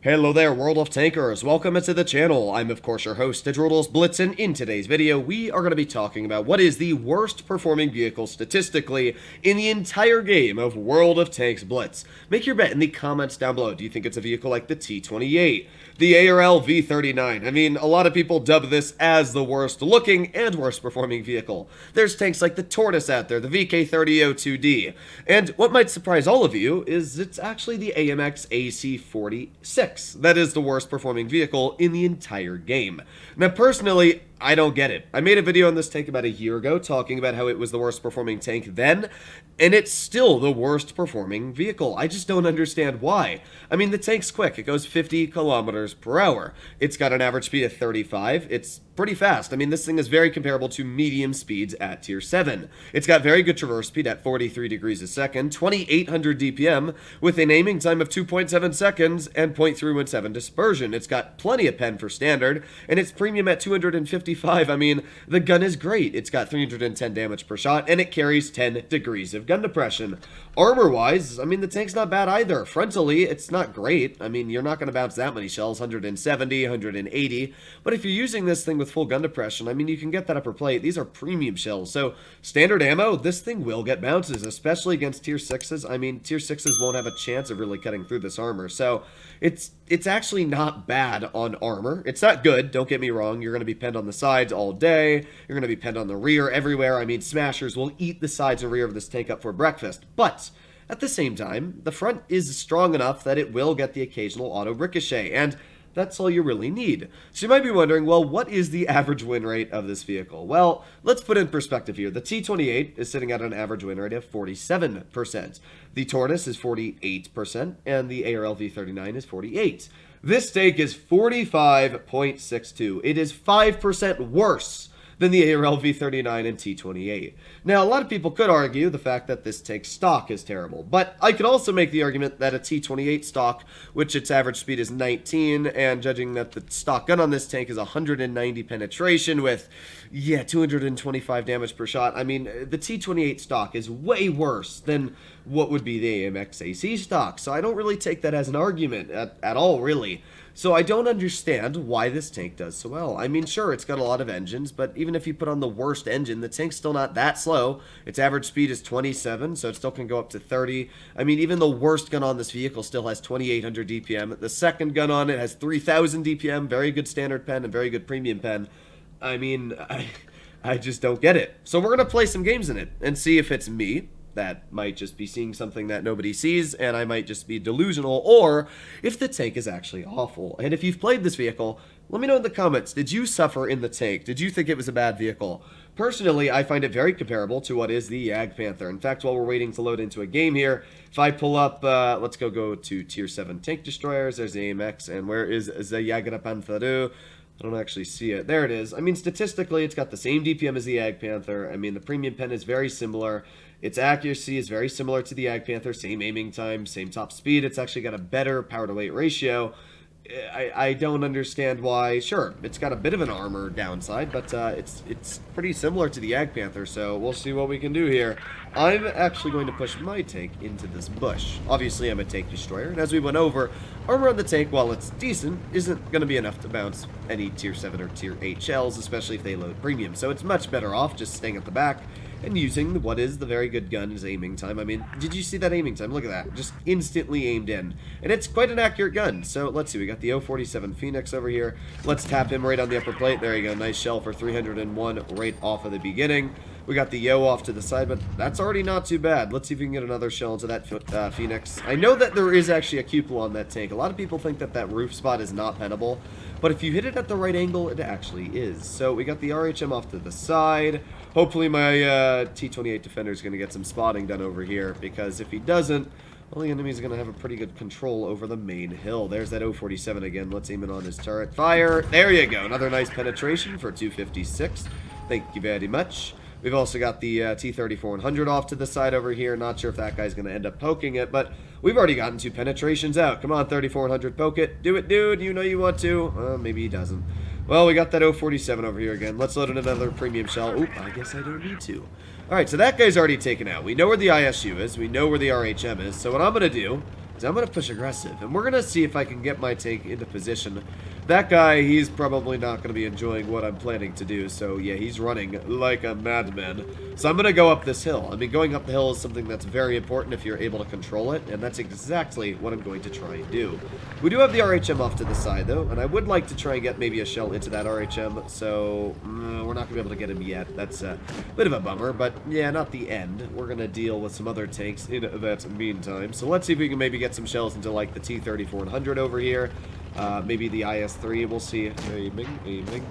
Hello there, World of Tankers. Welcome to the channel. I'm, of course, your host, Droodles, Blitz, and in today's video, we are going to be talking about what is the worst performing vehicle statistically in the entire game of World of Tanks Blitz. Make your bet in the comments down below. Do you think it's a vehicle like the T-28, the ARL V-39? I mean, a lot of people dub this as the worst looking and worst performing vehicle. There's tanks like the Tortoise out there, the VK3002D. And what might surprise all of you is it's actually the AMX AC-46. That is the worst performing vehicle in the entire game. Now, personally, I don't get it. I made a video on this tank about a year ago talking about how it was the worst performing tank then, and it's still the worst performing vehicle. I just don't understand why. I mean, the tank's quick. It goes 50 kilometers per hour. It's got an average speed of 35. It's pretty fast. I mean, this thing is very comparable to medium speeds at tier 7. It's got very good traverse speed at 43 degrees a second, 2800 DPM, with an aiming time of 2.7 seconds and 0.317 dispersion. It's got plenty of pen for standard, and it's premium at 255. I mean, the gun is great. It's got 310 damage per shot, and it carries 10 degrees of gun depression. Armor-wise, I mean, the tank's not bad either. Frontally, it's not great. I mean, you're not going to bounce that many shells, 170, 180. But if you're using this thing with full gun depression, I mean, you can get that upper plate. These are premium shells. So, standard ammo, this thing will get bounces, especially against tier 6s. I mean, tier 6s won't have a chance of really cutting through this armor. So, it's actually not bad on armor. It's not good, don't get me wrong. You're going to be penned on the sides all day. You're going to be penned on the rear everywhere. I mean, smashers will eat the sides and rear of this tank up for breakfast. But at the same time, the front is strong enough that it will get the occasional auto ricochet, and that's all you really need. So you might be wondering, well, what is the average win rate of this vehicle? Well, let's put in perspective here. The T-28 is sitting at an average win rate of 47%. The Tortoise is 48%, and the ARL V-39 is 48%. This tank is 45.62. It is 5% worse than the ARL V-39 and T-28. Now, a lot of people could argue the fact that this tank's stock is terrible, but I could also make the argument that a T-28 stock, which its average speed is 19, and judging that the stock gun on this tank is 190 penetration with, 225 damage per shot, I mean, the T-28 stock is way worse than what would be the AMX AC stock, so I don't really take that as an argument at all, really. So I don't understand why this tank does so well. I mean, sure, it's got a lot of engines, but even if you put on the worst engine, the tank's still not that slow. Its average speed is 27, so it still can go up to 30. I mean, even the worst gun on this vehicle still has 2800 DPM. The second gun on it has 3000 DPM, very good standard pen and very good premium pen. I mean, I just don't get it. So we're going to play some games in it and see if it's me that might just be seeing something that nobody sees, and I might just be delusional, or if the tank is actually awful. And if you've played this vehicle, let me know in the comments, did you suffer in the tank? Did you think it was a bad vehicle? Personally, I find it very comparable to what is the Jagdpanther. In fact, while we're waiting to load into a game here, if I pull up, let's go to tier 7 tank destroyers, there's the AMX, and where is the Jagdpanther? I don't actually see it. There it is. I mean, statistically, it's got the same DPM as the Jagdpanther. I mean, the premium pen is very similar. Its accuracy is very similar to the Jagdpanther. Same aiming time, same top speed. It's actually got a better power-to-weight ratio. I don't understand why. Sure, it's got a bit of an armor downside, but it's pretty similar to the Jagdpanther, so we'll see what we can do here. I'm actually going to push my tank into this bush. Obviously, I'm a tank destroyer, and as we went over, armor on the tank, while it's decent, isn't going to be enough to bounce any tier 7 or tier 8 shells, especially if they load premium, so it's much better off just staying at the back and using what is the very good gun's aiming time. I mean, did you see that aiming time? Look at that. Just instantly aimed in. And it's quite an accurate gun. So let's see. We got the 047 Phoenix over here. Let's tap him right on the upper plate. There you go. Nice shell for 301 right off of the beginning. We got the Yo off to the side, but that's already not too bad. Let's see if we can get another shell into that Phoenix. I know that there is actually a cupel on that tank. A lot of people think that that roof spot is not pennable, but if you hit it at the right angle, it actually is. So we got the RHM off to the side. Hopefully my T-28 defender is going to get some spotting done over here, because if he doesn't, well, the enemy's going to have a pretty good control over the main hill. There's that 047 again. Let's aim it on his turret. Fire! There you go. Another nice penetration for 256. Thank you very much. We've also got the T-34-100 off to the side over here. Not sure if that guy's going to end up poking it, but we've already gotten 2 penetrations out. Come on, 34-100, poke it. Do it, dude. You know you want to. Maybe he doesn't. Well, we got that 047 over here again. Let's load in another premium shell. Oop, I guess I don't need to. Alright, so that guy's already taken out. We know where the ISU is. We know where the RHM is. So what I'm going to do is I'm going to push aggressive. And we're going to see if I can get my tank into position. That guy, he's probably not going to be enjoying what I'm planning to do. So, yeah, he's running like a madman. So I'm going to go up this hill. I mean, going up the hill is something that's very important if you're able to control it. And that's exactly what I'm going to try and do. We do have the RHM off to the side, though. And I would like to try and get maybe a shell into that RHM. So, we're not going to be able to get him yet. That's a bit of a bummer. But, yeah, not the end. We're going to deal with some other tanks in that meantime. So let's see if we can maybe get some shells into, like, the T-3400 over here. Maybe the IS-3, we'll see. Aiming,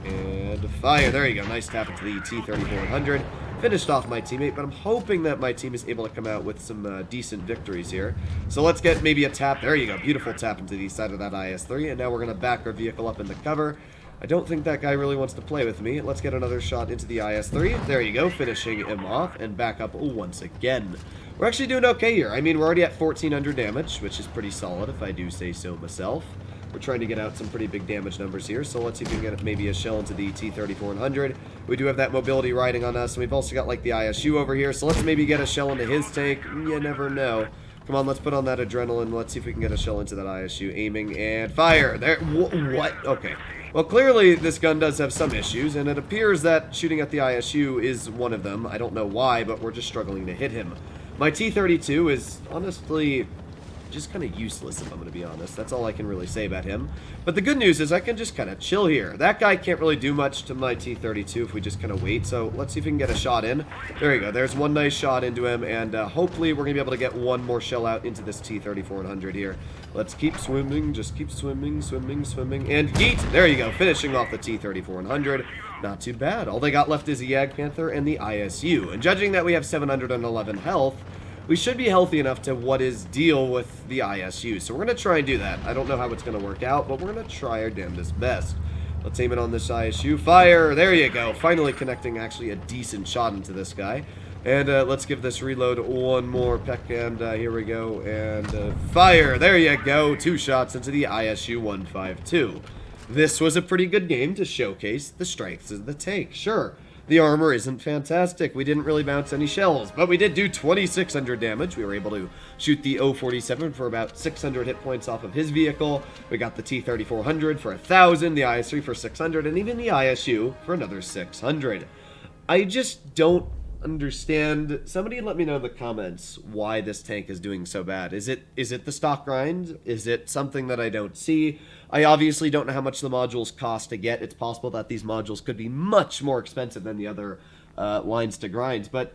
and fire. There you go. Nice tap into the T-3400. Finished off my teammate, but I'm hoping that my team is able to come out with some decent victories here. So let's get maybe a tap. There you go. Beautiful tap into the side of that IS-3, and now we're going to back our vehicle up in the cover. I don't think that guy really wants to play with me. Let's get another shot into the IS-3. There you go. Finishing him off, and back up once again. We're actually doing okay here. I mean, we're already at 1,400 damage, which is pretty solid if I do say so myself. We're trying to get out some pretty big damage numbers here, so let's see if we can get maybe a shell into the T-3400. We do have that mobility riding on us, and we've also got, like, the ISU over here, so let's maybe get a shell into his tank. You never know. Come on, let's put on that adrenaline. Let's see if we can get a shell into that ISU. Aiming, and fire. There. What? Okay. Well, clearly, this gun does have some issues, and it appears that shooting at the ISU is one of them. I don't know why, but we're just struggling to hit him. My T-32 is, honestly, just kind of useless, if I'm going to be honest. That's all I can really say about him. But the good news is I can just kind of chill here. That guy can't really do much to my T-32 if we just kind of wait. So let's see if we can get a shot in. There you go. There's one nice shot into him. And hopefully we're going to be able to get one more shell out into this T-3400 here. Let's keep swimming. Just keep swimming. And yeet! There you go. Finishing off the T-3400. Not too bad. All they got left is the Jagdpanther and the ISU. And judging that we have 711 health, we should be healthy enough to deal with the ISU. So we're going to try and do that. I don't know how it's going to work out, but we're going to try our damnedest best. Let's aim it on this ISU. Fire! There you go. Finally connecting actually a decent shot into this guy. And let's give this reload one more peck, and here we go. And fire! There you go. 2 shots into the ISU 152. This was a pretty good game to showcase the strengths of the tank. Sure. The armor isn't fantastic. We didn't really bounce any shells, but we did do 2,600 damage. We were able to shoot the O-47 for about 600 hit points off of his vehicle. We got the T-3400 for 1,000, the IS-3 for 600, and even the ISU for another 600. I just don't understand. Somebody let me know in the comments why this tank is doing so bad. Is it the stock grind? Is it something that I don't see? I obviously don't know how much the modules cost to get. It's possible that these modules could be much more expensive than the other lines to grind, but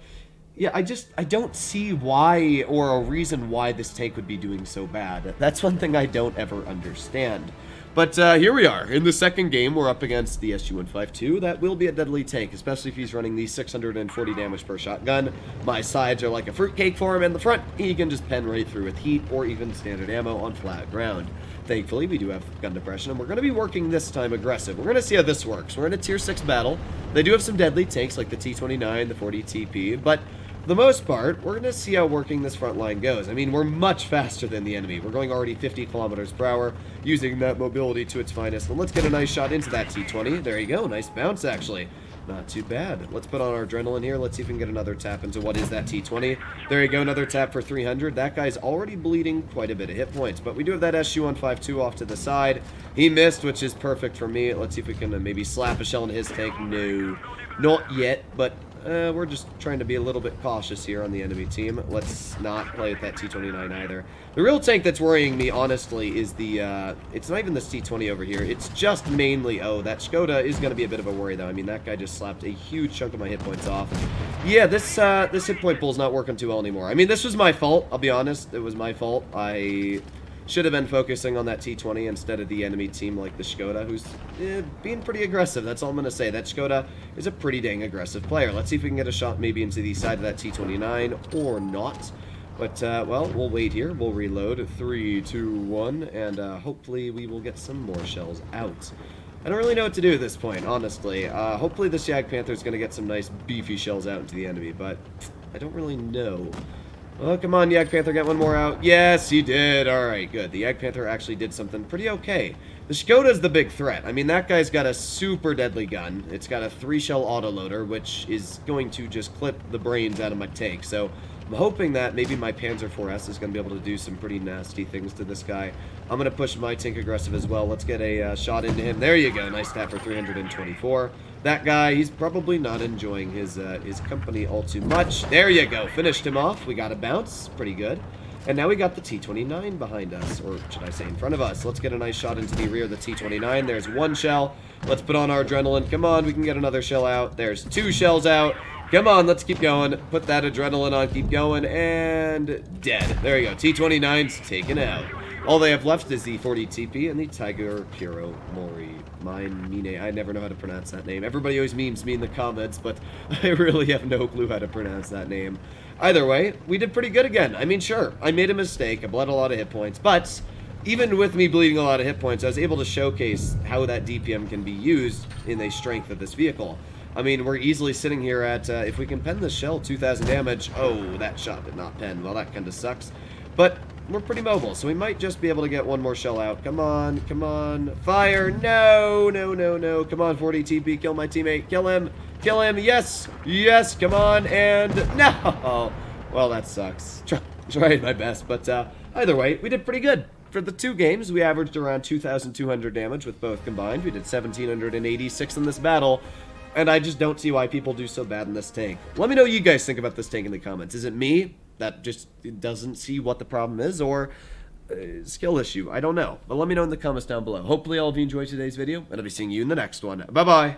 yeah, I don't see why or a reason why this tank would be doing so bad. That's one thing I don't ever understand. But here we are. In the second game, we're up against the SU-152. That will be a deadly tank, especially if he's running the 640 damage per shotgun. My sides are like a fruitcake for him, and the front, he can just pen right through with heat or even standard ammo on flat ground. Thankfully, we do have gun depression, and we're going to be working this time aggressive. We're going to see how this works. We're in a Tier 6 battle. They do have some deadly tanks like the T-29, the 40 TP, but for the most part, we're going to see how working this front line goes. I mean, we're much faster than the enemy. We're going already 50 kilometers per hour, using that mobility to its finest. And let's get a nice shot into that T-20. There you go. Nice bounce, actually. Not too bad. Let's put on our adrenaline here. Let's see if we can get another tap into what is that T-20. There you go. Another tap for 300. That guy's already bleeding quite a bit of hit points. But we do have that SU-152 off to the side. He missed, which is perfect for me. Let's see if we can maybe slap a shell into his tank. No, not yet, but we're just trying to be a little bit cautious here on the enemy team. Let's not play with that T-29 either. The real tank that's worrying me, honestly, is the, it's not even this T-20 over here. It's just mainly, oh, that Skoda is going to be a bit of a worry, though. I mean, that guy just slapped a huge chunk of my hit points off. Yeah, this hit point pool's not working too well anymore. I mean, this was my fault, I'll be honest. It was my fault. I should have been focusing on that T-20 instead of the enemy team like the Skoda, who's being pretty aggressive. That's all I'm going to say. That Skoda is a pretty dang aggressive player. Let's see if we can get a shot maybe into the side of that T-29 or not. But, well, we'll wait here. We'll reload. 3, 2, 1, and hopefully we will get some more shells out. I don't really know what to do at this point, honestly. Hopefully this Jagdpanther is going to get some nice beefy shells out into the enemy, but I don't really know. Oh, come on, Jagdpanther, get one more out. Yes, he did. Alright, good. The Jagdpanther actually did something pretty okay. The Skoda's the big threat. I mean, that guy's got a super deadly gun. It's got a 3-shell autoloader, which is going to just clip the brains out of my tank. So, I'm hoping that maybe my Panzer IV-S is going to be able to do some pretty nasty things to this guy. I'm going to push my tank aggressive as well. Let's get a shot into him. There you go. Nice tap for 324. That guy, he's probably not enjoying his company all too much. There you go. Finished him off. We got a bounce. Pretty good. And now we got the T-29 behind us, or should I say in front of us. Let's get a nice shot into the rear of the T-29. There's one shell. Let's put on our adrenaline. Come on, we can get another shell out. There's 2 shells out. Come on, let's keep going. Put that adrenaline on, keep going, and dead. There you go. T-29's taken out. All they have left is the 40 TP and the Tiger Kiro Mori. Mine. I never know how to pronounce that name. Everybody always memes me in the comments, but I really have no clue how to pronounce that name. Either way, we did pretty good again. I mean, sure, I made a mistake. I bled a lot of hit points, but even with me bleeding a lot of hit points, I was able to showcase how that DPM can be used in the strength of this vehicle. I mean, we're easily sitting here at, if we can pen this shell, 2,000 damage. Oh, that shot did not pen. Well, that kind of sucks. But we're pretty mobile, so we might just be able to get one more shell out. Come on, come on. Fire. No, no, no, no. Come on, 40 TP. Kill my teammate. Kill him. Kill him. Yes. Yes. Come on. And no. Well, that sucks. Tried my best, but either way, we did pretty good. For the 2 games, we averaged around 2,200 damage with both combined. We did 1,786 in this battle. And I just don't see why people do so bad in this tank. Let me know what you guys think about this tank in the comments. Is it me that just doesn't see what the problem is, or skill issue? I don't know. But let me know in the comments down below. Hopefully all of you enjoyed today's video, and I'll be seeing you in the next one. Bye-bye.